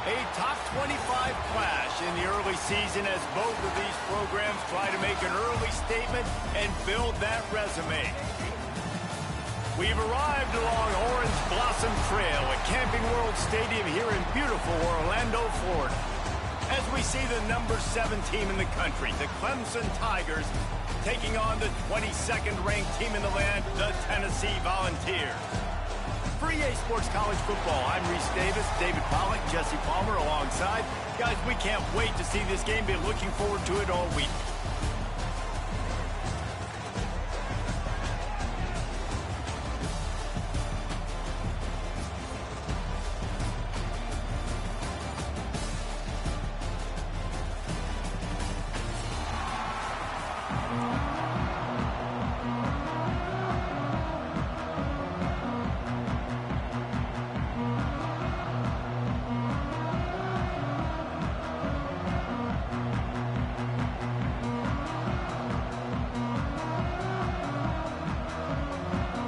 A top 25 clash in the early season as both of these programs try to make an early statement and build that resume. We've arrived along Orange Blossom Trail at Camping World Stadium here in beautiful Orlando, Florida, as we see the number 7 team in the country, the Clemson Tigers, taking on the 22nd ranked team in the land, the Tennessee Volunteers. For EA Sports College Football, I'm Reese Davis, David Pollack, Jesse Palmer alongside. Guys, we can't wait to see this game. Been looking forward to it all week.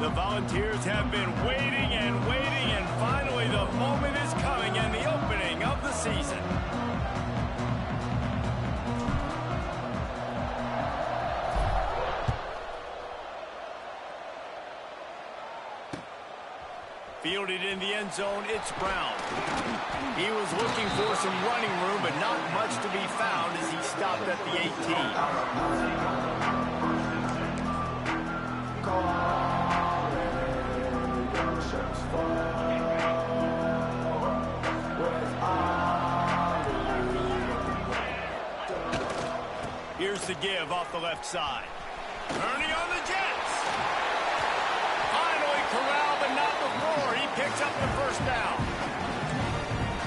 The Volunteers have been waiting and waiting, and finally the moment is coming and the opening of the season. Fielded in the end zone, it's Brown. He was looking for some running room, but not much to be found as he stopped at the 18. Here's the give off the left side. Turning on the Jets. Finally corralled, but not before. He picks up the first down.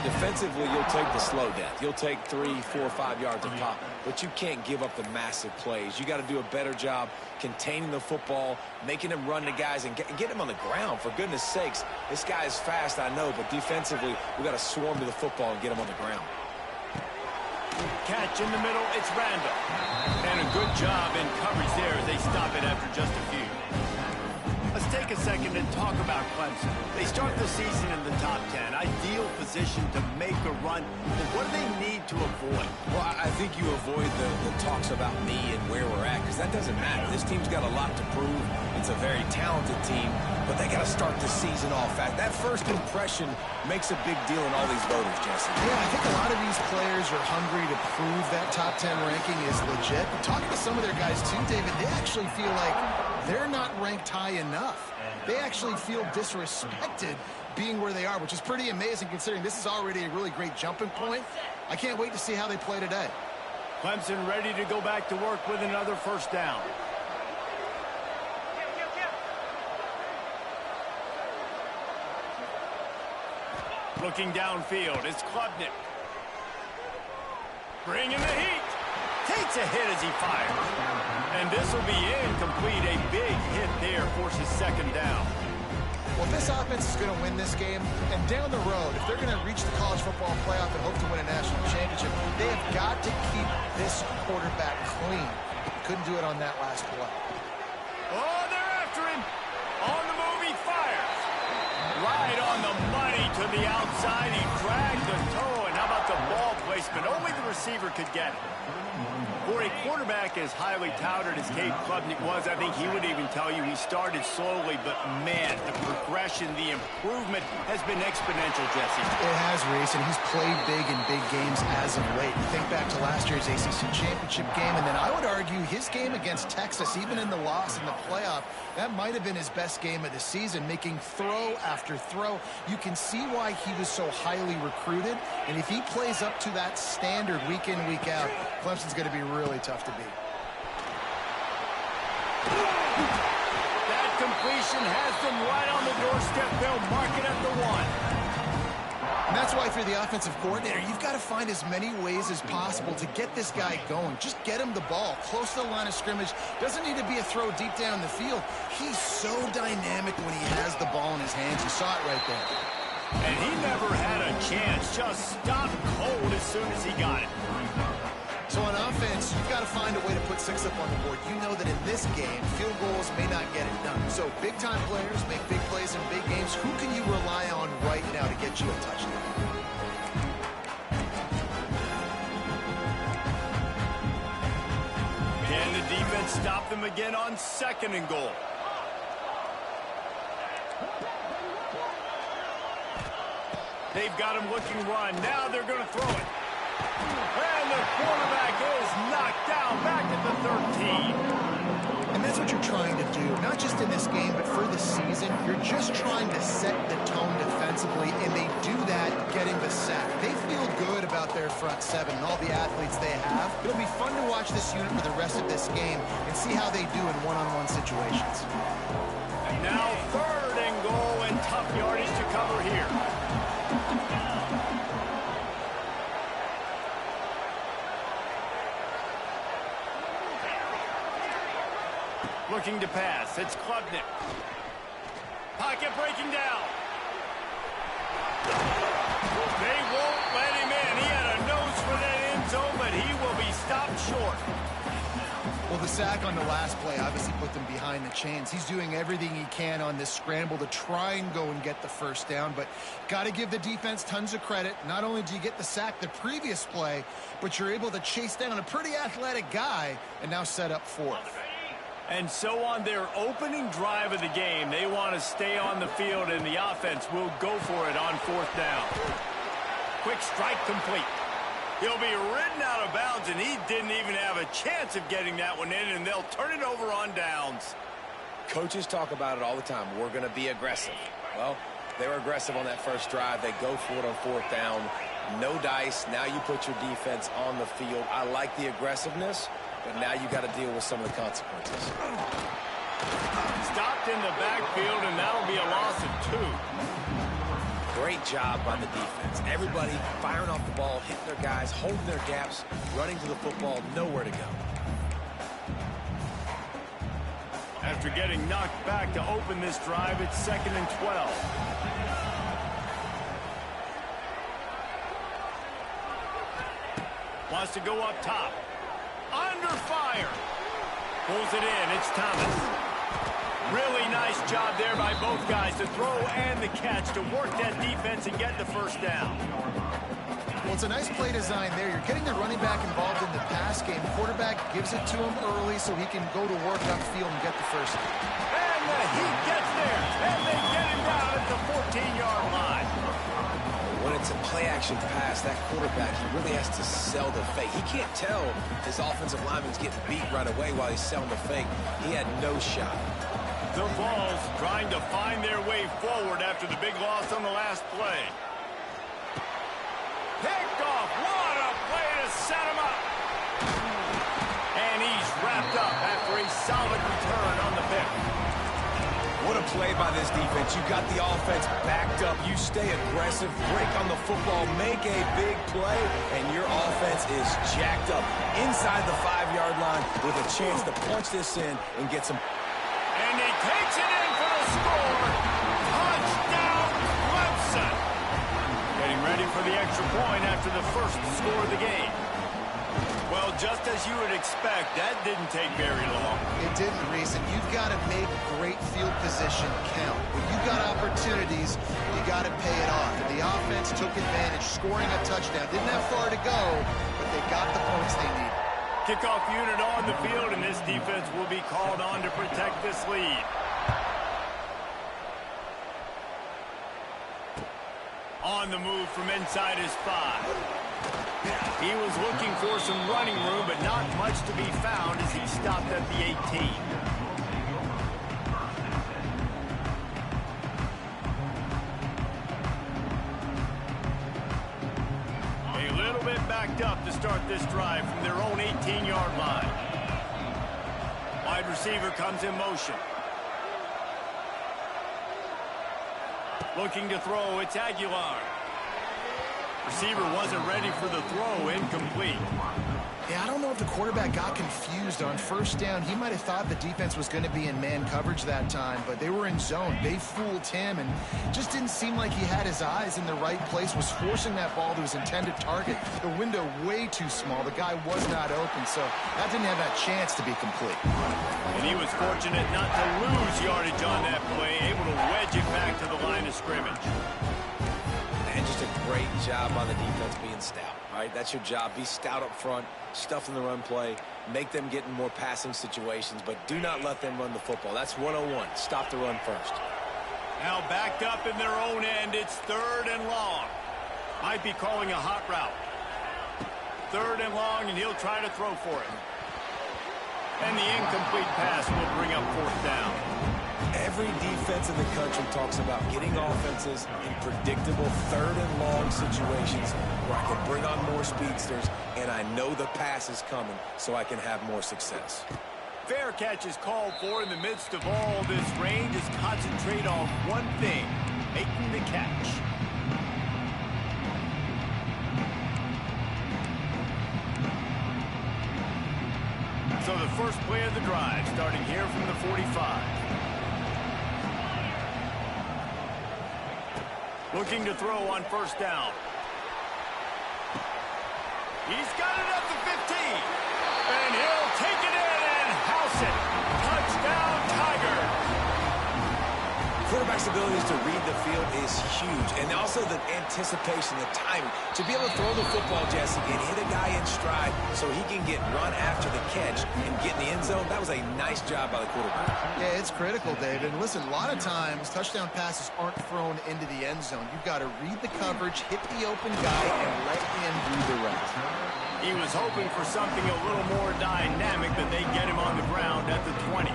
Defensively, you'll take the slow death. You'll take 3, 4, 5 yards of pop, but you can't give up the massive plays. You got to do a better job containing the football, making them run the guys, and get them on the ground. For goodness sakes, this guy is fast, I know, but defensively, we got to swarm to the football and get him on the ground. Catch in the middle, it's Randall. And a good job in coverage there as they stop it after just a few. Let's take a second and talk about Clemson. They start the season in the top 10. Ideal position to make a run. But what do they need to avoid? Well, I think you avoid the talks about me and where we're at, because that doesn't matter. This team's got a lot to prove. It's a very talented team, but they got to start the season off fast. That first impression makes a big deal in all these voters, Jesse. Yeah, I think a lot of these players are hungry to prove that top 10 ranking is legit. But talking to some of their guys too, David, they actually feel like they're not ranked high enough. They actually feel disrespected being where they are, which is pretty amazing considering this is already a really great jumping point. I can't wait to see how they play today. Clemson ready to go back to work with another first down. Looking downfield, it's Klubnik. Bringing the heat. Takes a hit as he fires. And this will be incomplete. A big hit there forces second down. Well, this offense is going to win this game, and down the road, if they're going to reach the college football playoff and hope to win a national championship, they have got to keep this quarterback clean. Couldn't do it on that last play. Oh, they're after him. On the move, he fires. Right on the money to the outside. He dragged the toe, and how about the ball placement? Only the receiver could get it. For a quarterback as highly touted as Cade Klubnik was, I think he would even tell you he started slowly, but man, the progression, the improvement has been exponential, Jesse. It has, Reese, and he's played big in big games as of late. You think back to last year's ACC championship game, and then I would argue his game against Texas, even in the loss in the playoff, that might have been his best game of the season, making throw after throw. You can see why he was so highly recruited, and if he plays up to that standard week in, week out, Clemson's going to be really tough to beat. That completion has them right on the doorstep. They'll mark it at the 1. And that's why for the offensive coordinator, you've got to find as many ways as possible to get this guy going. Just get him the ball close to the line of scrimmage. Doesn't need to be a throw deep down the field. He's so dynamic when he has the ball in his hands. You saw it right there. And he never had a chance. Just stopped cold as soon as he got it. So on offense, you've got to find a way to put 6 up on the board. You know that in this game, field goals may not get it done. So big-time players make big plays in big games. Who can you rely on right now to get you a touchdown? Can the defense stop them again on 2nd and goal? They've got him looking run. Now they're going to throw it. And the quarterback is knocked down back at the 13. And that's what you're trying to do, not just in this game, but for the season. You're just trying to set the tone defensively, and they do that getting the sack. They feel good about their front 7 and all the athletes they have. It'll be fun to watch this unit for the rest of this game and see how they do in one-on-one situations. And now 3rd and goal and tough yardage to cover here. Looking to pass. It's Klubnik. Pocket breaking down. They won't let him in. He had a nose for that end zone, but he will be stopped short. Well, the sack on the last play obviously put them behind the chains. He's doing everything he can on this scramble to try and go and get the first down, but got to give the defense tons of credit. Not only do you get the sack the previous play, but you're able to chase down a pretty athletic guy and now set up 4th. And so on their opening drive of the game, they want to stay on the field, and the offense will go for it on 4th down. Quick strike complete. He'll be ridden out of bounds, and he didn't even have a chance of getting that one in, and they'll turn it over on downs. Coaches talk about it all the time. We're going to be aggressive. Well, they were aggressive on that first drive. They go for it on 4th down. No dice. Now you put your defense on the field. I like the aggressiveness, but now you got to deal with some of the consequences. Stopped in the backfield, and that'll be a loss of 2. Great job by the defense. Everybody firing off the ball, hitting their guys, holding their gaps, running to the football, nowhere to go. After getting knocked back to open this drive, it's 2nd and 12. Wants to go up top. Under fire. Pulls it in. It's Thomas. Really nice job there by both guys to throw and the catch to work that defense and get the first down. Well, it's a nice play design there. You're getting the running back involved in the pass game. Quarterback gives it to him early so he can go to work upfield and get the first down. And the Heat gets there, and they get him down at the 14-yard line. When it's a play-action pass, that quarterback, he really has to sell the fake. He can't tell his offensive lineman's getting beat right away while he's selling the fake. He had no shot. The Vols trying to find their way forward after the big loss on the last play. Picked off. What a play to set him up. And he's wrapped up after a solid return on the pick. What a play by this defense. You got the offense backed up. You stay aggressive, break on the football, make a big play, and your offense is jacked up inside the 5-yard line with a chance to punch this in and get some. And he takes it in for the score. Touchdown, Clemson. Getting ready for the extra point after the first score of the game. Well, just as you would expect, that didn't take very long. It didn't, Reese, and you've got to make great field position count. When you've got opportunities, you got to pay it off. And the offense took advantage, scoring a touchdown. Didn't have far to go, but they got the points they needed. Kickoff unit on the field, and this defense will be called on to protect this lead. On the move from inside his 5. He was looking for some running room, but not much to be found as he stopped at the 18. A little bit backed up to start this drive from their own 18-yard line. Wide receiver comes in motion. Looking to throw, it's Aguilar. Receiver wasn't ready for the throw, incomplete. Yeah, I don't know if the quarterback got confused on first down. He might have thought the defense was going to be in man coverage that time, but they were in zone. They fooled him and just didn't seem like he had his eyes in the right place, was forcing that ball to his intended target. The window way too small. The guy was not open, so that didn't have that chance to be complete. And he was fortunate not to lose yardage on that play, able to wedge it back to the line of scrimmage. And just a great job on the defense being stout. All right, that's your job. Be stout up front, stuff in the run play, make them get in more passing situations, but do not let them run the football. That's 101. Stop the run first. Now backed up in their own end, it's 3rd and long. Might be calling a hot route. 3rd and long, and he'll try to throw for it. And the incomplete pass will bring up 4th down. Every defense in the country talks about getting offenses in predictable 3rd and long situations where I can bring on more speedsters and I know the pass is coming so I can have more success. Fair catch is called for in the midst of all this rain. Just concentrate on one thing, making the catch. So the first play of the drive starting here from the 45. Looking to throw on first down. He's got it at the 15. And he'll take it in and house it. Touchdown, Tigers. Quarterback's abilities to read the field is huge. And also the anticipation, the timing. To be able to throw the football, Jesse, and hit a guy in stride so he can get run after the catch and get in the end zone, that was a nice job by the quarterback. Yeah, it's critical, David. And listen, a lot of times touchdown passes aren't thrown into the end zone. You've got to read the coverage, hit the open guy, and let him do the rest. He was hoping for something a little more dynamic, but they get him on the ground at the 20.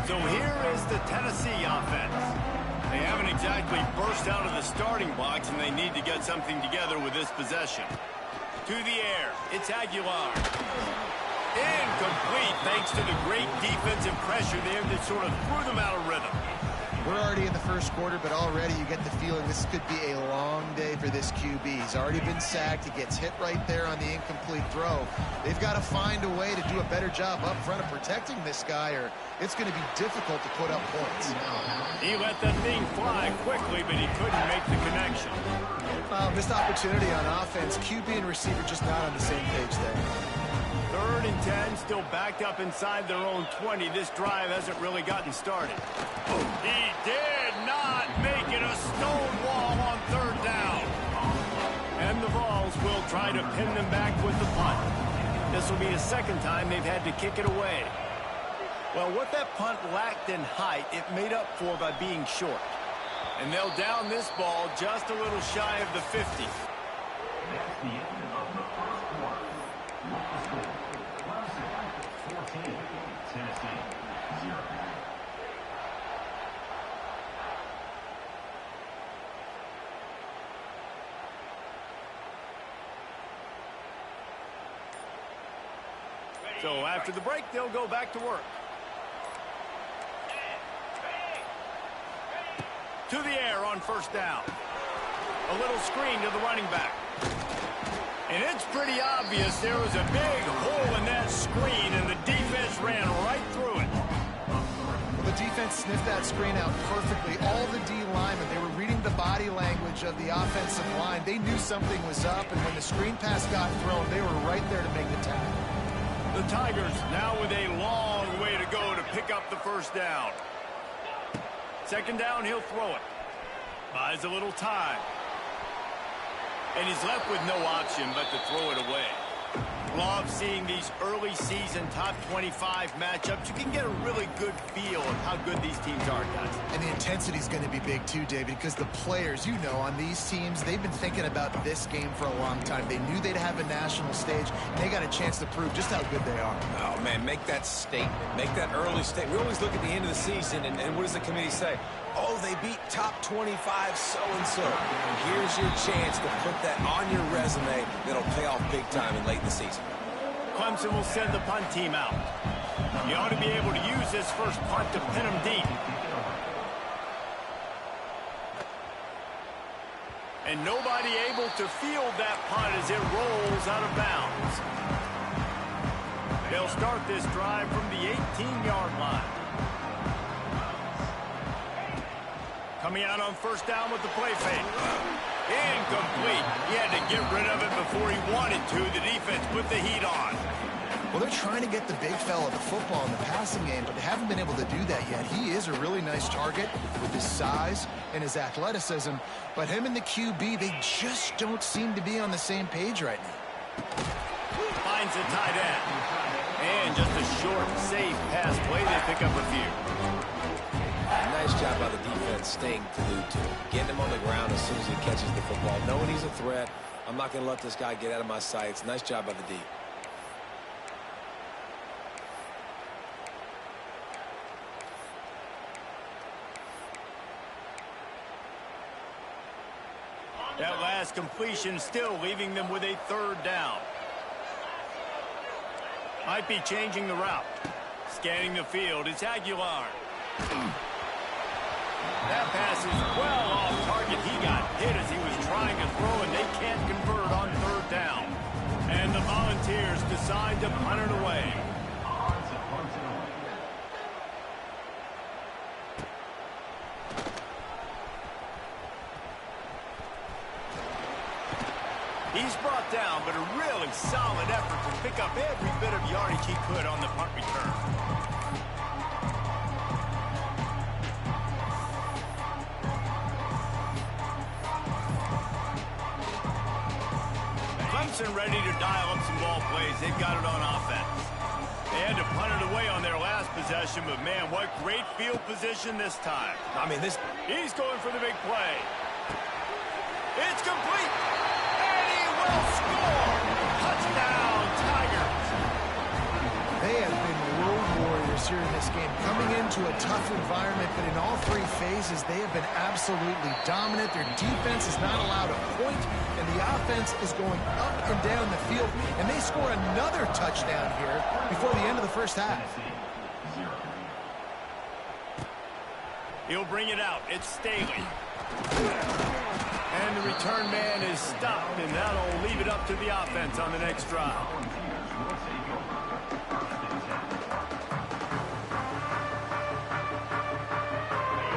So here is the Tennessee offense. They haven't exactly burst out of the starting box, and they need to get something together with this possession. To the air, it's Aguilar. Incomplete thanks to the great defensive pressure there that sort of threw them out of rhythm. We're already in the first quarter, but already you get the feeling this could be a long day for this QB. He's already been sacked. He gets hit right there on the incomplete throw. They've got to find a way to do a better job up front of protecting this guy, or it's going to be difficult to put up points. He let that thing fly quickly, but he couldn't make the connection. Missed opportunity on offense. QB and receiver just not on the same page there. 3rd and 10, still backed up inside their own 20. This drive hasn't really gotten started. He did not make it a stone wall on 3rd down. And the Vols will try to pin them back with the punt. This will be the second time they've had to kick it away. Well, what that punt lacked in height, it made up for by being short. And they'll down this ball just a little shy of the 50. That's the end of the first quarter. Clemson 14, Tennessee 0. So after the break, they'll go back to work. To the air on first down. A little screen to the running back. And it's pretty obvious there was a big hole in that screen, and the defense ran right through it. Well, the defense sniffed that screen out perfectly. All the D linemen, they were reading the body language of the offensive line. They knew something was up, and when the screen pass got thrown, they were right there to make the tackle. The Tigers now with a long way to go to pick up the first down. Second down, he'll throw it. Buys a little time. And he's left with no option but to throw it away. Love seeing these early season top 25 matchups. You can get a really good feel of how good these teams are, guys. And the intensity is going to be big too, David, because the players, you know, on these teams, they've been thinking about this game for a long time. They knew they'd have a national stage, and they got a chance to prove just how good they are. Oh, man, make that statement. Make that early statement. We always look at the end of the season, and what does the committee say? Oh, they beat top 25 so-and-so. Here's your chance to put that on your resume that'll pay off big time in late in the season. Clemson will send the punt team out. You ought to be able to use this first punt to pin them deep. And nobody able to field that punt as it rolls out of bounds. They'll start this drive from the 18-yard line. Coming out on first down with the play fake. Incomplete. He had to get rid of it before he wanted to. The defense put the heat on. Well, they're trying to get the big fella the football in the passing game, but they haven't been able to do that yet. He is a really nice target with his size and his athleticism, but him and the QB, they just don't seem to be on the same page right now. Finds a tight end. And just a short, safe pass play. They pick up a few. Nice job by the defense staying glued to him. Getting him on the ground as soon as he catches the football. Knowing he's a threat. I'm not going to let this guy get out of my sights. Nice job by the D. That last completion still leaving them with a third down. Might be changing the route. Scanning the field. It's Aguilar. That pass is well off target. He got hit as he was trying to throw, and they can't convert on third down. And the Volunteers decide to punt it away. He's brought down, but a really solid effort to pick up every bit of yardage he could on the punt return. Clemson ready to dial up some ball plays. They've got it on offense. They had to punt it away on their last possession, but man, what great field position this time. I mean, He's going for the big play. It's complete. And he will score. Touchdown, Tigers. They have been road warriors here in this game, coming into a tough environment, but in all three phases, they have been absolutely dominant. Their defense is not allowed a point, and the offense is going up and down the field, and they score another touchdown here before the end of the first half. He'll bring it out. It's Staley. And the return man is stopped, and that'll leave it up to the offense on the next drive.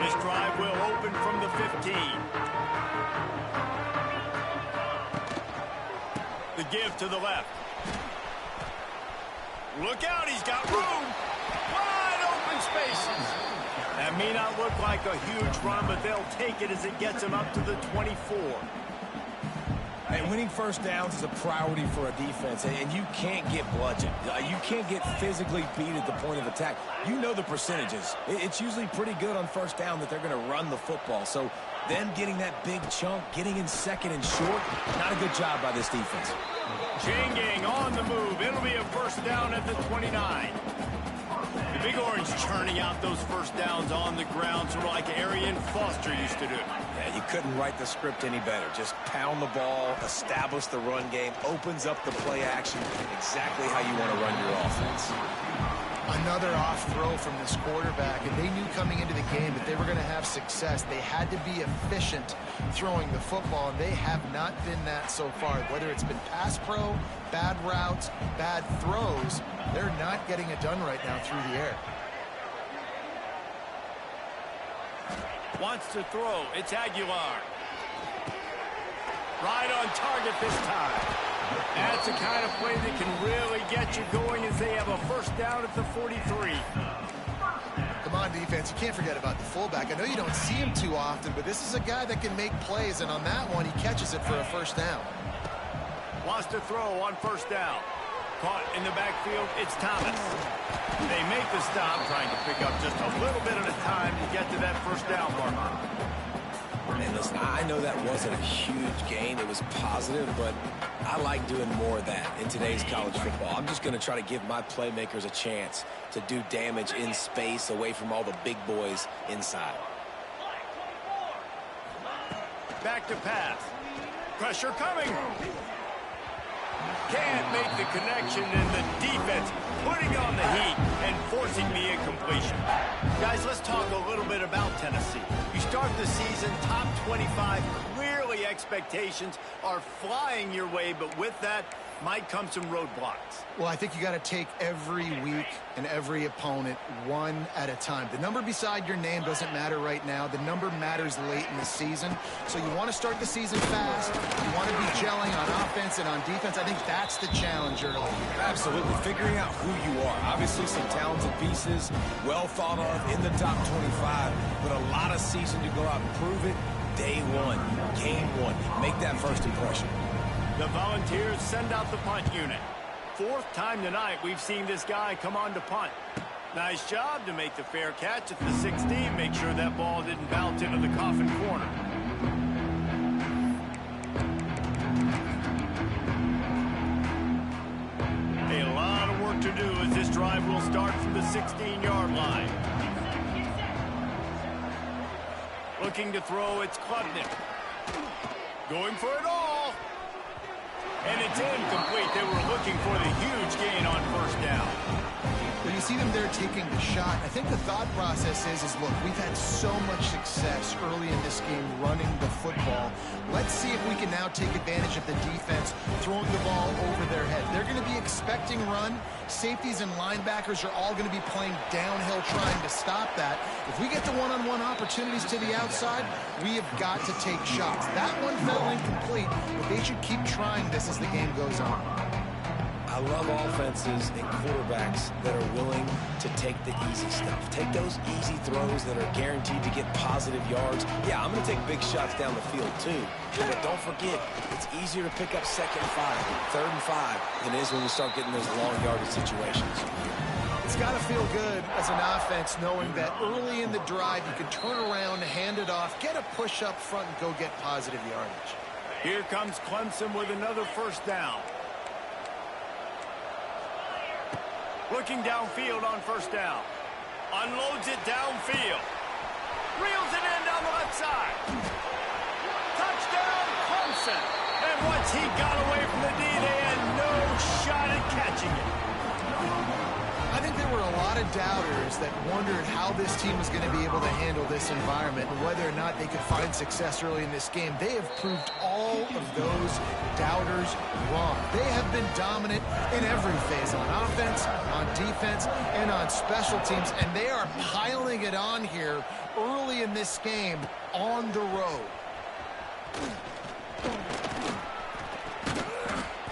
This drive will open from the 15. The give to the left. Look out, he's got room. Wide open spaces. That may not look like a huge run, but they'll take it as it gets them up to the 24. Hey, winning first downs is a priority for a defense, and you can't get bludgeoned. You can't get physically beat at the point of attack. You know the percentages. It's usually pretty good on first down that they're going to run the football. So them getting that big chunk, getting in second and short, not a good job by this defense. Changing on the move. It'll be a first down at the 29. Big Orange churning out those first downs on the ground, sort of like Arian Foster used to do. Yeah, you couldn't write the script any better. Just pound the ball, establish the run game, opens up the play action, exactly how you want to run your offense. Another off throw from this quarterback, and they knew coming into the game that they were going to have success. They had to be efficient throwing the football, and they have not been that so far. Whether it's been pass pro, bad routes, bad throws, they're not getting it done right now through the air. Wants to throw. It's Aguilar. Right on target this time. That's the kind of play that can really get you going as they have a first down at the 43. Come on, defense. You can't forget about the fullback. I know you don't see him too often, but this is a guy that can make plays, and on that one, he catches it for a first down. Wants to throw on first down. Caught in the backfield, it's Thomas. They make the stop, trying to pick up just a little bit at a time to get to that first down marker. And listen, I know that wasn't a huge gain. It was positive, but I like doing more of that in today's college football. I'm just going to try to give my playmakers a chance to do damage in space away from all the big boys inside. Back to pass. Pressure coming. Can't make the connection, and the defense putting on the heat and forcing the incompletion. Guys, let's talk a little bit about Tennessee. You start the season top 25. Clearly expectations are flying your way, but with that might come some roadblocks. Well, I think you got to take every week and every opponent one at a time. The number beside your name doesn't matter right now. The number matters late in the season. So you want to start the season fast. You want to be gelling on offense and on defense. I think that's the challenge early. Absolutely. Figuring out who you are. Obviously some talented pieces, well thought of in the top 25, but a lot of season to go out and prove it. Day one, game one. Make that first impression. The Volunteers send out the punt unit. Fourth time tonight we've seen this guy come on to punt. Nice job to make the fair catch at the 16. Make sure that ball didn't bounce into the coffin corner. A lot of work to do as this drive will start from the 16-yard line. Looking to throw, it's Klubnik. Going for it all. And it's incomplete. They were looking for the huge gain on first down. When you see them there taking the shot, I think the thought process is look, we've had so much success early in this game running the football. Let's see if we can now take advantage of the defense throwing the ball over their head. They're going to be expecting run. Safeties and linebackers are all going to be playing downhill trying to stop that. If we get the one-on-one opportunities to the outside, we have got to take shots. That one fell incomplete, but they should keep trying this as the game goes on. I love offenses and quarterbacks that are willing to take the easy stuff. Take those easy throws that are guaranteed to get positive yards. Yeah, I'm going to take big shots down the field too. But don't forget, it's easier to pick up second and 5, third and 5 than it is when you start getting those long yardage situations. It's got to feel good as an offense knowing that early in the drive you can turn around, hand it off, get a push up front, and go get positive yardage. Here comes Clemson with another first down. Looking downfield on first down. Unloads it downfield. Reels it in down the left side. Touchdown, Clemson. And once he got away from the D, they had no shot at catching it. I think there were a lot of doubters that wondered how this team was going to be able to handle this environment and whether or not they could find success early in this game. They have proved all of those doubters wrong. They have been dominant in every phase, on offense, on defense, and on special teams, and they are piling it on here early in this game on the road.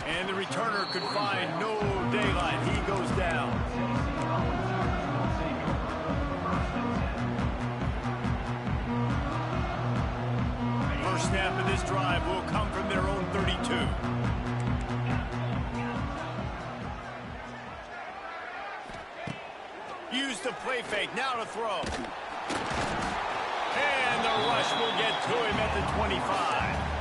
And the returner could find no daylight. He goes down. First snap of this drive will come from their own 32. Use the play fake. Now to throw. And the rush will get to him at the 25.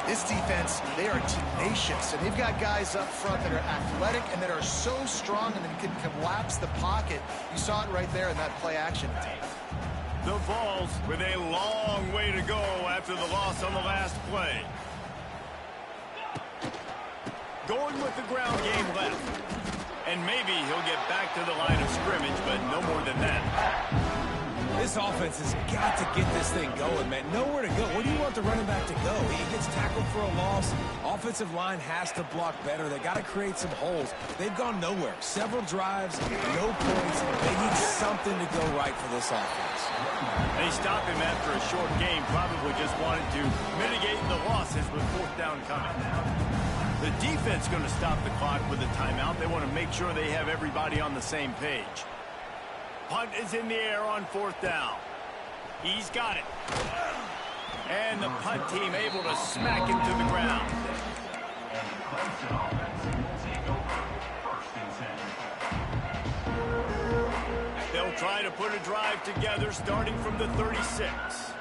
This defense, they are tenacious, and they've got guys up front that are athletic and that are so strong and that can collapse the pocket. You saw it right there in that play action attempt. The Vols with a long way to go after the loss on the last play. Going with the ground game left. And maybe he'll get back to the line of scrimmage, but no more than that. This offense has got to get this thing going, man. Nowhere to go. Where do you want the running back to go? He gets tackled for a loss. Offensive line has to block better. They got to create some holes. They've gone nowhere. Several drives, no points. They need something to go right for this offense. They stop him after a short game. Probably just wanted to mitigate the losses with fourth down coming. The defense going to stop the clock with a timeout. They want to make sure they have everybody on the same page. Punt is in the air on fourth down. He's got it. And the punt team able to smack him to the ground. And Clemson offense will take over first and 10. They'll try to put a drive together starting from the 36.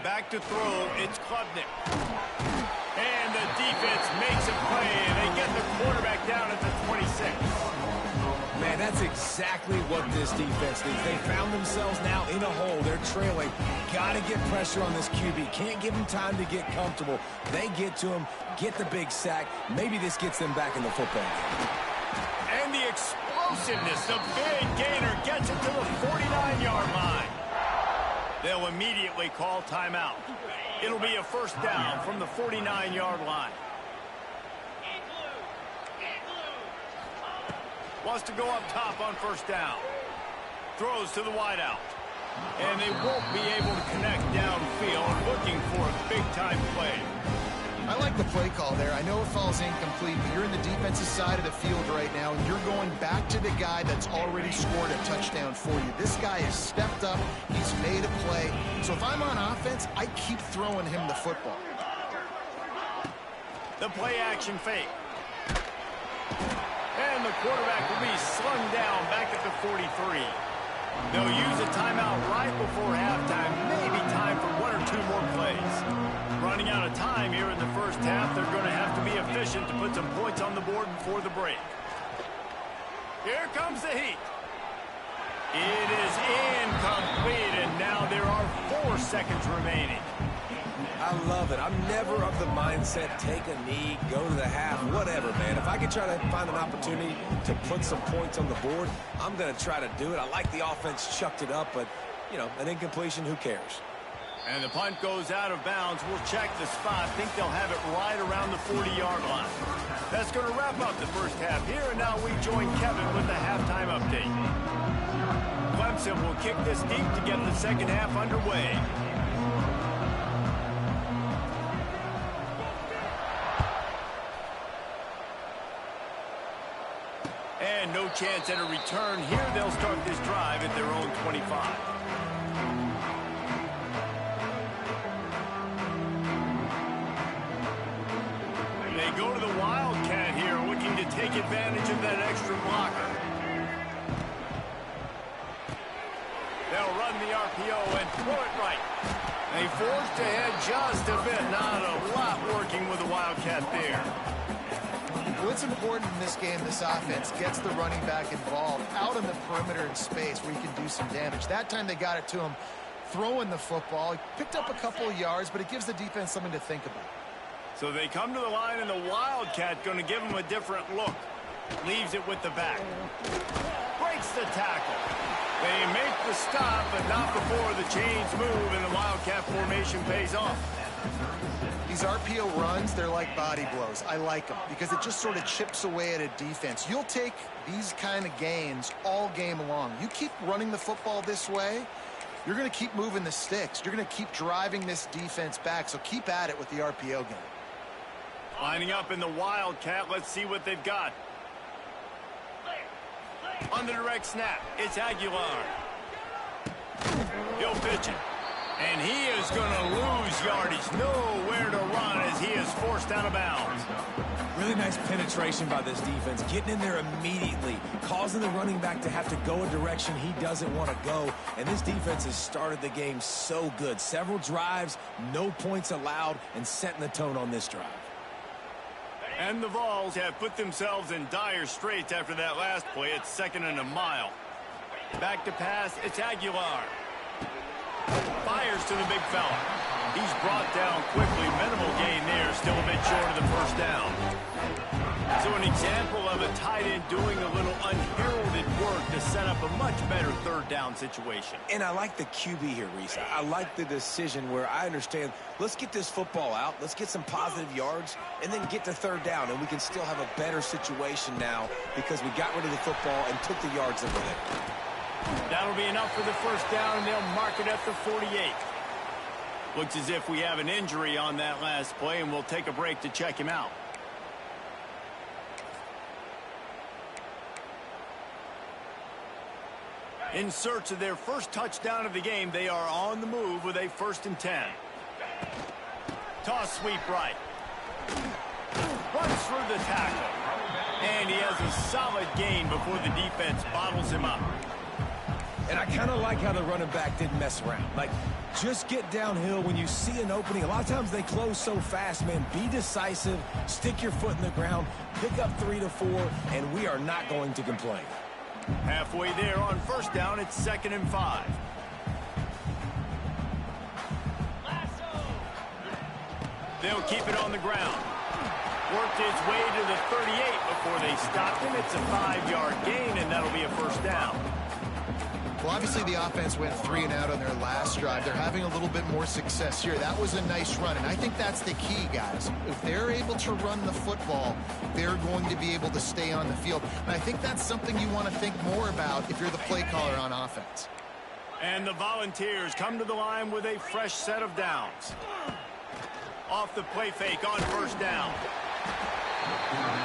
Back to throw, it's Klubnik. And the defense makes a play, and they get the quarterback down at the 26. Man, that's exactly what this defense needs. They found themselves now in a hole. They're trailing. Got to get pressure on this QB. Can't give him time to get comfortable. They get to him, get the big sack. Maybe this gets them back in the football game. And the explosiveness, the big gainer gets it to the 49-yard line. They'll immediately call timeout. It'll be a first down from the 49-yard line. Wants to go up top on first down. Throws to the wideout. And they won't be able to connect downfield, looking for a big-time play. I like the play call there. I know it falls incomplete, but you're in the defensive side of the field right now, and you're going back to the guy that's already scored a touchdown for you. This guy has stepped up. He's made a play. So if I'm on offense, I keep throwing him the football. The play-action fake. And the quarterback will be slung down back at the 43. They'll use a timeout right before halftime. Maybe time for one or two more plays. Running out of time here in the first half. They're going to have to be efficient to put some points on the board before the break. Here comes the heat. It is incomplete, and now there are 4 seconds remaining. I love it. I'm never of the mindset, take a knee, go to the half, whatever, man. If I can try to find an opportunity to put some points on the board, I'm going to try to do it. I like the offense chucked it up, but, you know, an incompletion, who cares? And the punt goes out of bounds. We'll check the spot. Think they'll have it right around the 40-yard line. That's going to wrap up the first half here, and now we join Kevin with the halftime update. Clemson will kick this deep to get the second half underway. And no chance at a return here. They'll start this drive at their own 25. They go to the Wildcat here, looking to take advantage of that extra blocker. They'll run the RPO and throw it right. They forced ahead just a bit. Not a lot working with the Wildcat there. What's important in this game, this offense gets the running back involved out on the perimeter in space where he can do some damage. That time they got it to him throwing the football. He picked up a couple of yards, but it gives the defense something to think about. So they come to the line, and the Wildcat going to give him a different look. Leaves it with the back. Breaks the tackle. They make the stop, but not before the chains move, and the Wildcat formation pays off. These RPO runs, they're like body blows. I like them because it just sort of chips away at a defense. You'll take these kind of gains all game long. You keep running the football this way, you're going to keep moving the sticks. You're going to keep driving this defense back, so keep at it with the RPO game. Lining up in the Wildcat, let's see what they've got. On the direct snap, it's Aguilar. He'll pitch it. And he is going to lose yardage. Nowhere to run as he is forced out of bounds. Really nice penetration by this defense, getting in there immediately, causing the running back to have to go a direction he doesn't want to go. And this defense has started the game so good. Several drives, no points allowed, and setting the tone on this drive. And the Vols have put themselves in dire straits after that last play. It's 2nd and a mile. Back to pass, it's Aguilar. Fires to the big fella. He's brought down quickly. Minimal gain there, still a bit short of the first down. So an example of a tight end doing a little unheralded work to set up a much better 3rd down situation. And I like the QB here, Reese. I like the decision where I understand, let's get this football out, let's get some positive yards, and then get to 3rd down, and we can still have a better situation now because we got rid of the football and took the yards that were there. That'll be enough for the first down, and they'll mark it at the 48. Looks as if we have an injury on that last play, and we'll take a break to check him out. In search of their first touchdown of the game, they are on the move with a 1st and 10. Toss sweep right. Runs through the tackle. And he has a solid gain before the defense bottles him up. And I kind of like how the running back didn't mess around. Like, just get downhill when you see an opening. A lot of times they close so fast, man. Be decisive, stick your foot in the ground, pick up 3 to 4, and we are not going to complain. Halfway there on 1st down, it's 2nd and 5. They'll keep it on the ground. Worked his way to the 38 before they stopped him. It's a 5-yard gain, and that'll be a 1st down. Well, obviously the offense went 3 and out on their last drive. They're having a little bit more success here. That was a nice run, and I think that's the key, guys. If they're able to run the football, they're going to be able to stay on the field. And I think that's something you want to think more about if you're the play caller on offense. And the Volunteers come to the line with a fresh set of downs. Off the play fake on 1st down.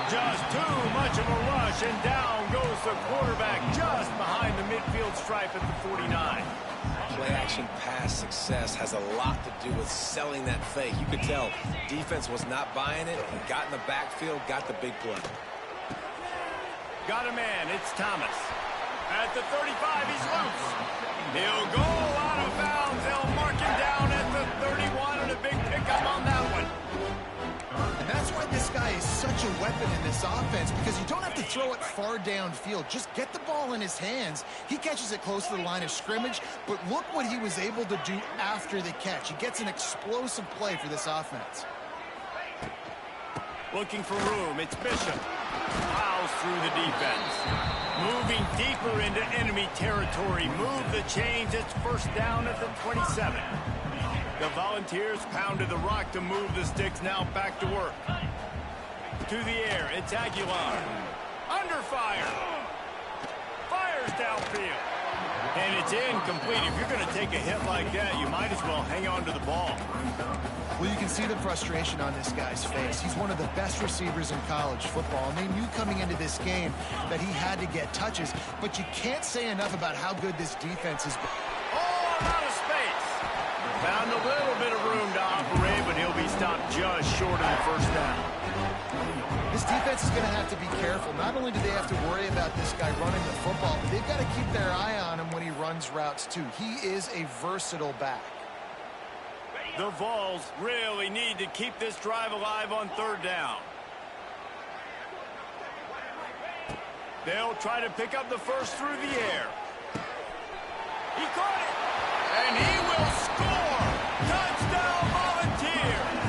Just too much of a rush, and down goes the quarterback just behind the midfield stripe at the 49. Play-action pass success has a lot to do with selling that fake. You could tell defense was not buying it. He got in the backfield, got the big play. Got a man, it's Thomas. At the 35, he's loose. He'll go out of bounds. They'll mark him down at the 31, and a big pickup on that one. And that's why this guy is such a weapon in this offense, because you don't have to throw it far downfield. Just get the ball in his hands. He catches it close to the line of scrimmage, but look what he was able to do after the catch. He gets an explosive play for this offense. Looking for room, it's Bishop. Plows through the defense. Moving deeper into enemy territory. Move the chains, it's 1st down at the 27. The Volunteers pounded the rock to move the sticks, now back to work. To the air, it's Aguilar. Under fire. Fires downfield. And it's incomplete. If you're going to take a hit like that, you might as well hang on to the ball. Well, you can see the frustration on this guy's face. He's one of the best receivers in college football, and they knew coming into this game that he had to get touches, but you can't say enough about how good this defense has been. Oh, I'm out of space. Found a little bit of room to operate, but he'll be stopped just short of the 1st down. This defense is going to have to be careful. Not only do they have to worry about this guy running the football, but they've got to keep their eye on him when he runs routes, too. He is a versatile back. The Vols really need to keep this drive alive on 3rd down. They'll try to pick up the first through the air. He caught it, and he will score. Touchdown, Volunteers.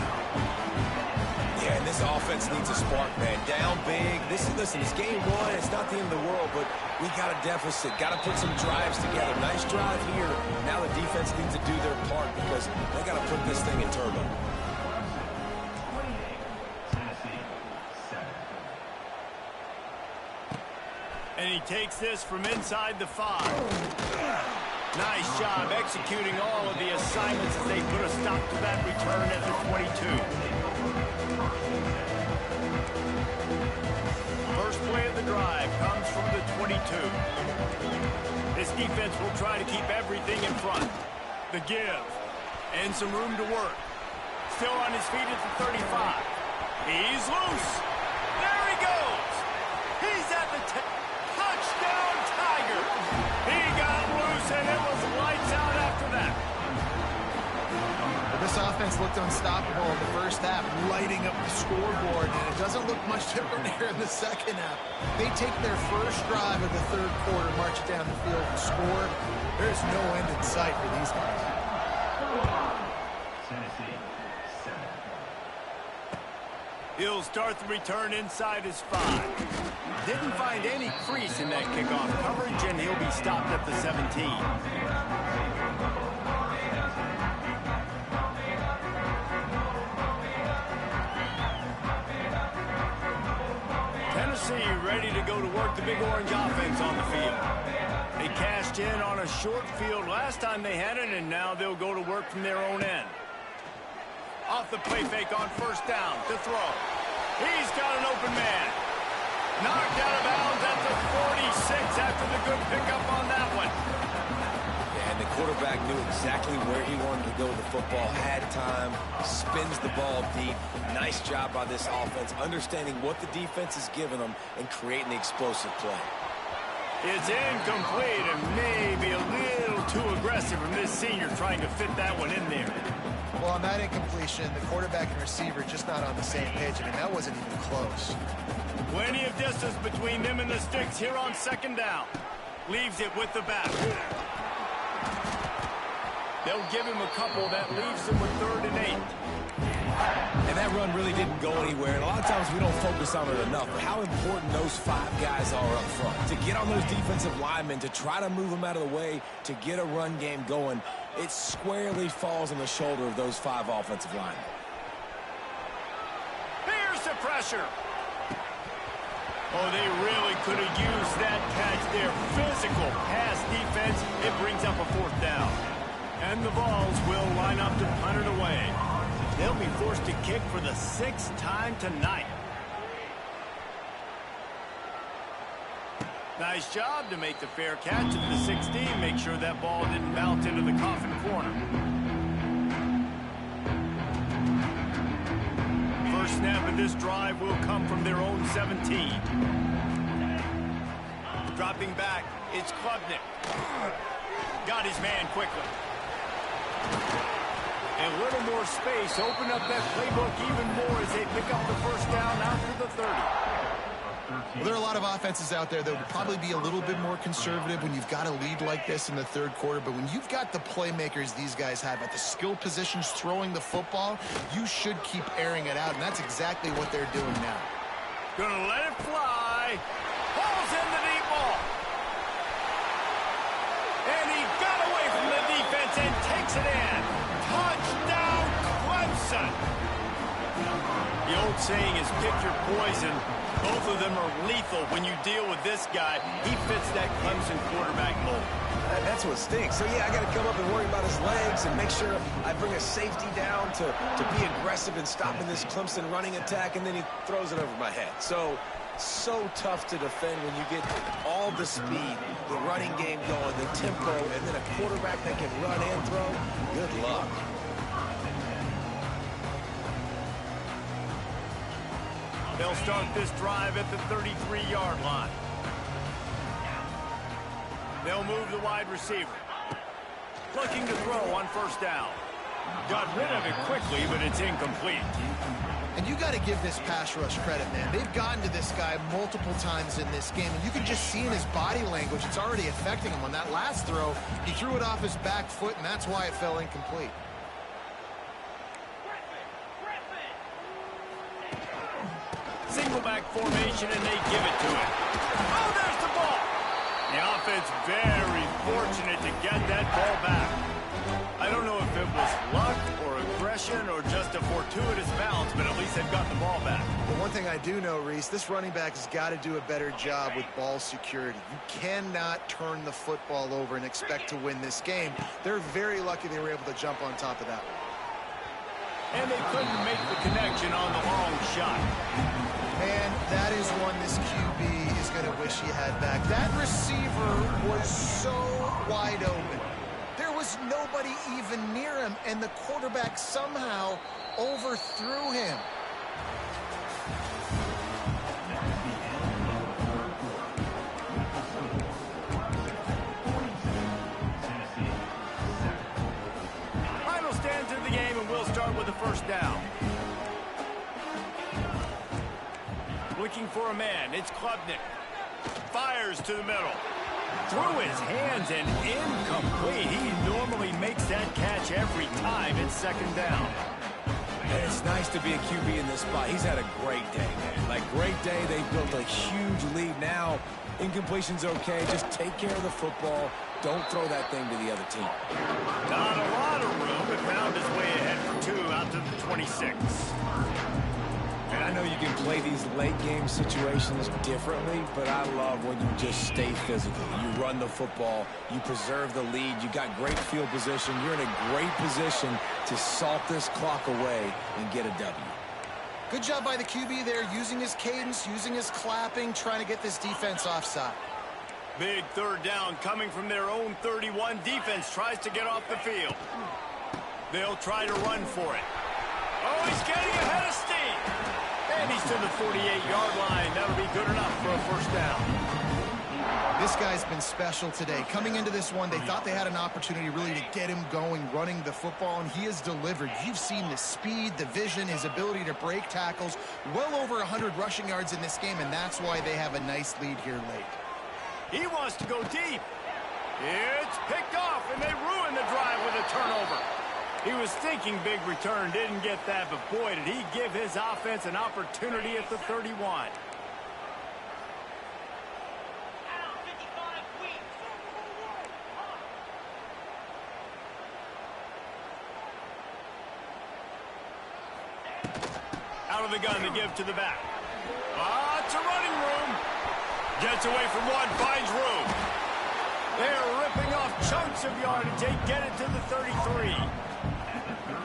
Yeah, and this offense needs a spark, man. Down big. Listen, it's game 1. It's not the end of the world, but we got a deficit. Got to put some drives together. Nice drive here. Now the defense needs to do their part because they got to put this thing in turbo. And he takes this from inside the 5. Nice job executing all of the assignments as they put a stop to that return at the 22. First play of the drive comes from the 22. This defense will try to keep everything in front. The give. And some room to work. Still on his feet at the 35. He's loose. offense looked unstoppable in the first half, lighting up the scoreboard, and it doesn't look much different here in the second half. They take their first drive of the third quarter, march it down the field, and score. There's no end in sight for these guys. Tennessee, 7. He'll start the return inside his 5. Didn't find any crease in that kickoff coverage, and he'll be stopped at the 17. Tennessee ready to go to work the Big Orange offense on the field. They cashed in on a short field last time they had it, and now they'll go to work from their own end. Off the play fake on first down to throw. He's got an open man. Knocked out of bounds at the 46 after the good pickup on that one. Yeah, and the quarterback knew exactly where he wanted to go with the football, had time, spins the ball deep. Nice job by this offense, understanding what the defense is giving them and creating the explosive play. It's incomplete and maybe a little too aggressive from this senior trying to fit that one in there. Well, on that incompletion, the quarterback and receiver just not on the same page. I mean, that wasn't even close. Plenty of distance between them and the sticks here on second down. Leaves it with the back. They'll give him a couple. That leaves him with 3rd and 8. And that run really didn't go anywhere. And a lot of times we don't focus on it enough. But how important those 5 guys are up front. To get on those defensive linemen, to try to move them out of the way, to get a run game going, it squarely falls on the shoulder of those 5 offensive linemen. Here's the pressure. Oh, they really could have used that catch there. Physical pass defense. It brings up a 4th down. And the Vols will line up to punt it away. They'll be forced to kick for the 6th time tonight. Nice job to make the fair catch at the 16. Make sure that ball didn't bounce into the coffin corner. First snap of this drive will come from their own 17. Dropping back, it's Klubnik. Got his man quickly. And a little more space. Open up that playbook even more as they pick up the first down after the 30. Well, there are a lot of offenses out there that would probably be a little bit more conservative when you've got a lead like this in the third quarter. But when you've got the playmakers these guys have at the skill positions throwing the football, you should keep airing it out. And that's exactly what they're doing now. Gonna let it fly. Falls in the deep ball. And he got away from the defense and takes it in. Touchdown, Clemson. The old saying is pick your poison. Both of them are lethal when you deal with this guy. He fits that Clemson quarterback mold. That's what stinks. So, yeah, I got to come up and worry about his legs and make sure I bring a safety down to be aggressive in stopping this Clemson running attack, and then he throws it over my head. So tough to defend when you get all the speed, the running game going, the tempo, and then a quarterback that can run and throw. Good luck. They'll start this drive at the 33-yard line. They'll move the wide receiver. Looking to throw on first down. Got rid of it quickly, but it's incomplete. And you got to give this pass rush credit, man. They've gotten to this guy multiple times in this game, and you can just see in his body language it's already affecting him. On that last throw, he threw it off his back foot, and that's why it fell incomplete. Single back formation, and they give it to him. Oh, there's the ball. The offense very fortunate to get that ball back. I don't know if it was luck or aggression or just a fortuitous bounce, but at least they've got the ball back. But one thing I do know, Reese, this running back has got to do a better job with ball security. You cannot turn the football over and expect to win this game. They're very lucky they were able to jump on top of that one. And they couldn't make the connection on the long shot. Man, that is one this QB is going to wish he had back. That receiver was so wide open. There was nobody even near him, and the quarterback somehow overthrew him. Final stands in the game, and we'll start first down. Looking for a man. It's Klubnik. Fires to the middle. Through his hands and incomplete. He normally makes that catch every time. It's second down. And it's nice to be a QB in this spot. He's had a great day, man. Like, great day. They built a huge lead. Now, incompletion's okay. Just take care of the football. Don't throw that thing to the other team. Not a lot of room. It found his way ahead for 2 out to the 26. And I know you can play these late game situations differently, but I love when you just stay physical. You run the football, you preserve the lead, you got great field position, you're in a great position to salt this clock away and get a W. Good job by the QB there, using his cadence, using his clapping, trying to get this defense offside. Big third down coming from their own 31. Defense tries to get off the field. They'll try to run for it. Oh, he's getting ahead of steam. And he's to the 48-yard line. That'll be good enough for a first down. This guy's been special today. Coming into this one, they thought they had an opportunity really to get him going, running the football, and he has delivered. You've seen the speed, the vision, his ability to break tackles. Well over 100 rushing yards in this game, and that's why they have a nice lead here late. He wants to go deep. It's picked off, and they ruin the drive with a turnover. He was thinking big return, didn't get that, but boy, did he give his offense an opportunity at the 31. Out of the gun to give to the back. It's a running room. Gets away from one, finds room. They're ripping off chunks of yardage. They get it to the 33.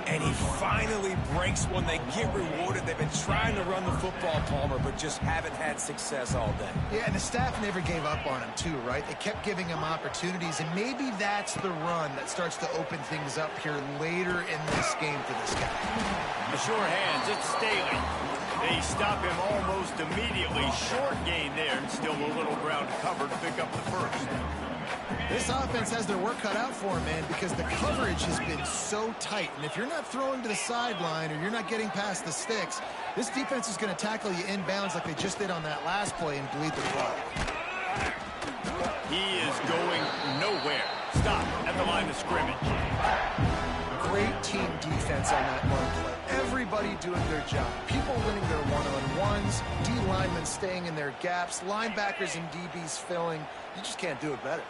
And he finally breaks one. They get rewarded. They've been trying to run the football, Palmer, but just haven't had success all day. Yeah, and the staff never gave up on him, too, right? They kept giving him opportunities, and maybe that's the run that starts to open things up here later in this game for this guy. The sure hands, it's Staley. They stop him almost immediately. Short gain there, and still a little ground to cover to pick up the first. This offense has their work cut out for him, man, because the coverage has been so tight. And if you're not throwing to the sideline or you're not getting past the sticks, this defense is going to tackle you inbounds like they just did on that last play and bleed the clock. He is going nowhere. Stop at the line of scrimmage. Great team defense on that one play. Everybody doing their job. People winning their one-on-ones, D linemen staying in their gaps, linebackers and DBs filling. You just can't do it better.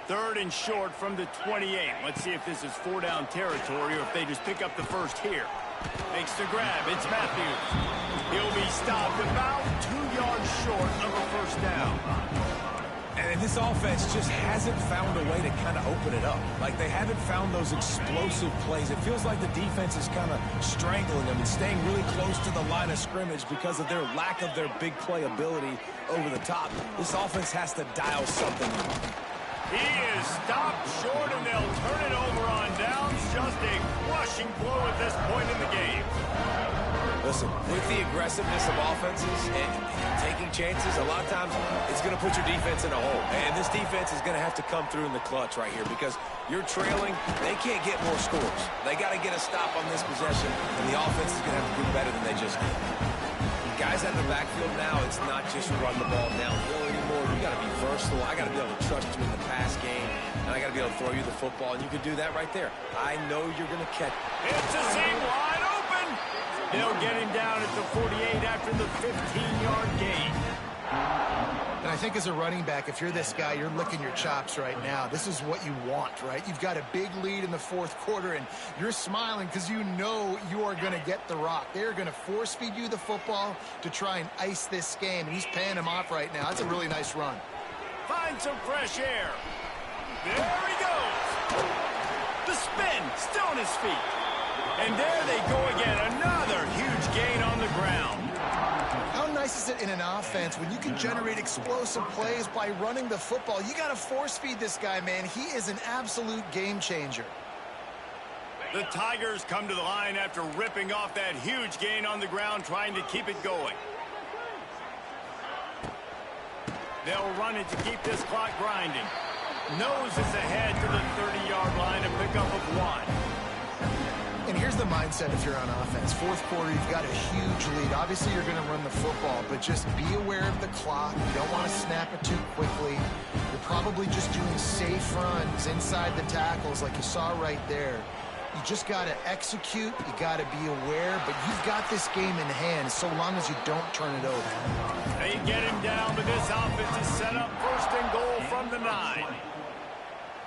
Third and short from the 28. Let's see if this is 4-down territory or if they just pick up the first here. Makes the grab. It's Matthews. He'll be stopped about 2 yards short of a first down. And this offense just hasn't found a way to kind of open it up. Like, they haven't found those explosive plays. It feels like the defense is kind of strangling them and staying really close to the line of scrimmage because of their lack of their big play ability over the top. This offense has to dial something in. He is stopped short, and they'll turn it over on downs. Just a crushing blow at this point in the game. Listen, with the aggressiveness of offenses and taking chances, a lot of times it's going to put your defense in a hole. And this defense is going to have to come through in the clutch right here because you're trailing. They can't get more scores. They got to get a stop on this possession, and the offense is going to have to do better than they just did. Guys out of the backfield now, it's not just run the ball downhill anymore. You got to be versatile. I got to be able to trust you in the pass game, and I got to be able to throw you the football, and you can do that right there. I know you're going to catch. It's a seam wide open. They'll get him down at the 48 after the 15-yard gain. And I think as a running back, if you're this guy, you're licking your chops right now. This is what you want, right? You've got a big lead in the fourth quarter, and you're smiling because you know you are going to get the rock. They're going to force-feed you the football to try and ice this game, and he's paying him off right now. That's a really nice run. Find some fresh air. There he goes. The spin, still on his feet. And there they go again. Another huge gain on the ground. How nice is it in an offense when you can generate explosive plays by running the football? You got to force-feed this guy, man. He is an absolute game changer. The Tigers come to the line after ripping off that huge gain on the ground, trying to keep it going. They'll run it to keep this clock grinding. Nose is ahead to the 30-yard line, a pickup of 1. And here's the mindset if you're on offense. Fourth quarter, you've got a huge lead. Obviously, you're going to run the football, but just be aware of the clock. You don't want to snap it too quickly. You're probably just doing safe runs inside the tackles like you saw right there. You just got to execute. You got to be aware, but you've got this game in hand so long as you don't turn it over. They get him down, but this offense is set up first and goal from the 9.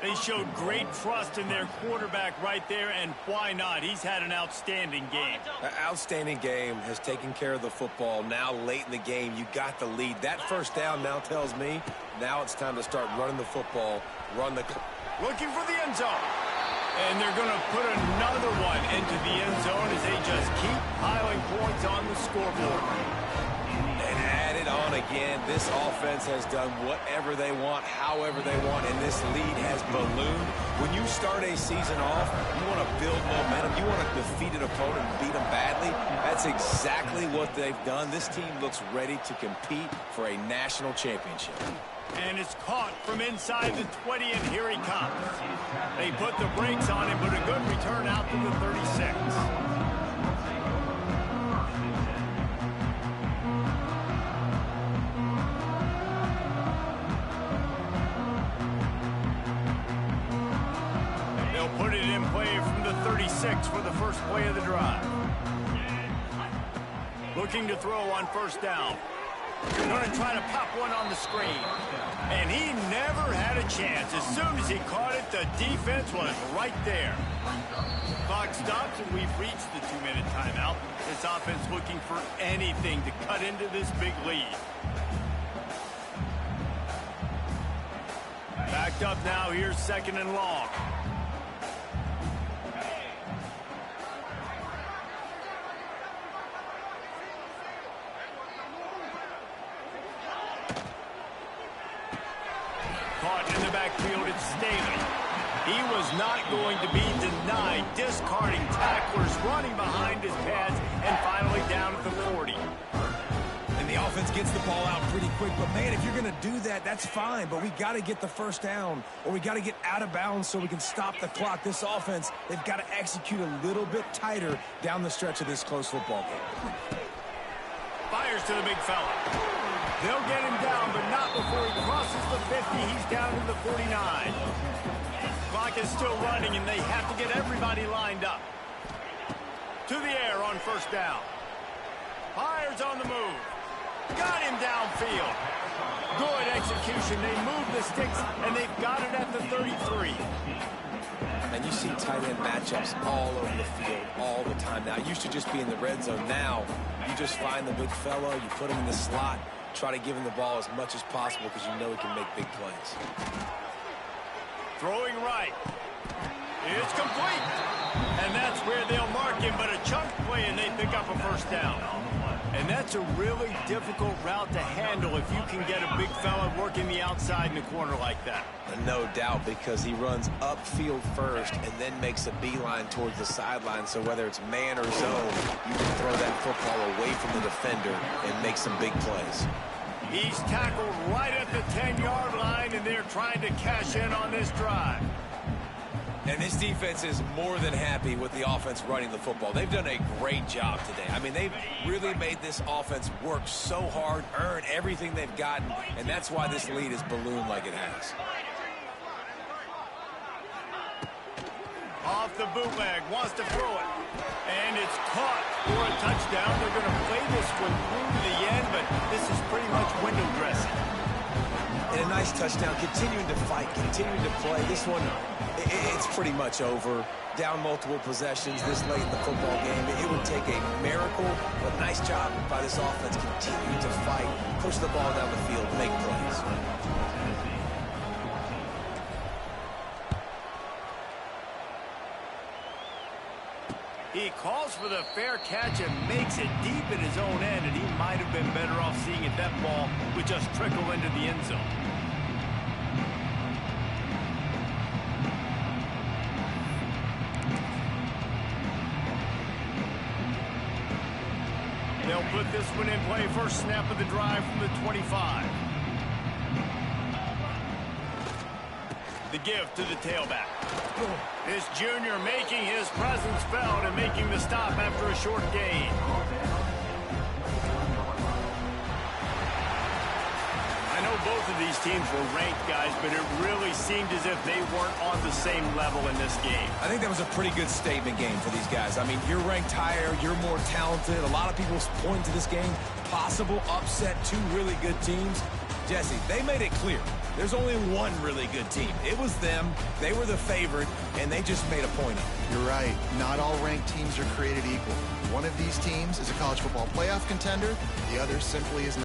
They showed great trust in their quarterback right there, and why not? He's had an outstanding game. An outstanding game, has taken care of the football. Now late in the game, you got the lead. That first down now tells me now it's time to start running the football, Looking for the end zone. And they're going to put another one into the end zone as they just keep piling points on the scoreboard. And add it on again. This offense has done whatever they want, however they want, and this lead has ballooned. When you start a season off, you want to build momentum. You want to defeat an opponent and beat them badly. That's exactly what they've done. This team looks ready to compete for a national championship. And it's caught from inside the 20, and here he comes. They put the brakes on him, but a good return out to the 36. They'll put it in play from the 36 for the first play of the drive. Looking to throw on first down. They're going to try to pop one on the screen. And he never had a chance. As soon as he caught it, the defense was right there. Clock stops, and we've reached the 2-minute timeout. This offense looking for anything to cut into this big lead. Backed up now. Here's second and long. Caught in the backfield, it's Staley. He was not going to be denied, discarding tacklers, running behind his pads, and finally down at the 40. And the offense gets the ball out pretty quick, but man, if you're going to do that, that's fine, but we got to get the first down, or we got to get out of bounds so we can stop the clock. This offense, they've got to execute a little bit tighter down the stretch of this close football game. Fires to the big fella. They'll get him down, but not before he crosses the 50. He's down to the 49. Clock is still running, and they have to get everybody lined up. To the air on first down. Fires on the move. Got him downfield. Good execution. They move the sticks, and they've got it at the 33. And you see tight end matchups all over the field all the time now. It used to just be in the red zone. Now you just find the big fella, you put him in the slot, try to give him the ball as much as possible because you know he can make big plays. Throwing right. It's complete. And that's where they'll mark him, but a chunk play, and they pick up a first down. And that's a really difficult route to handle if you can get a big fella working the outside in the corner like that. No doubt, because he runs upfield first and then makes a beeline towards the sideline. So whether it's man or zone, you can throw that football away from the defender and make some big plays. He's tackled right at the 10-yard line, and they're trying to cash in on this drive. And this defense is more than happy with the offense running the football. They've done a great job today. I mean, they've really made this offense work so hard, earn everything they've gotten, and that's why this lead is ballooned like it has. Off the bootleg, wants to throw it. And it's caught for a touchdown. They're going to play this one through to the end, but this is pretty much window dressing. And a nice touchdown, continuing to fight, continuing to play. This one, it's pretty much over. Down multiple possessions this late in the football game. It would take a miracle, but nice job by this offense continuing to fight, push the ball down the field, make plays. He calls for the fair catch and makes it deep in his own end, and he might have been better off seeing it that ball would just trickle into the end zone. They'll put this one in play. First snap of the drive from the 25. The give to the tailback. This junior making his presence felt and making the stop after a short gain. I know both of these teams were ranked, guys, but it really seemed as if they weren't on the same level in this game. I think that was a pretty good statement game for these guys. I mean, you're ranked higher, you're more talented. A lot of people point to this game, possible upset, two really good teams. Jesse, they made it clear. There's only one really good team. It was them. They were the favorite, and they just made a point of it. You're right. Not all ranked teams are created equal. One of these teams is a college football playoff contender. The other simply is not.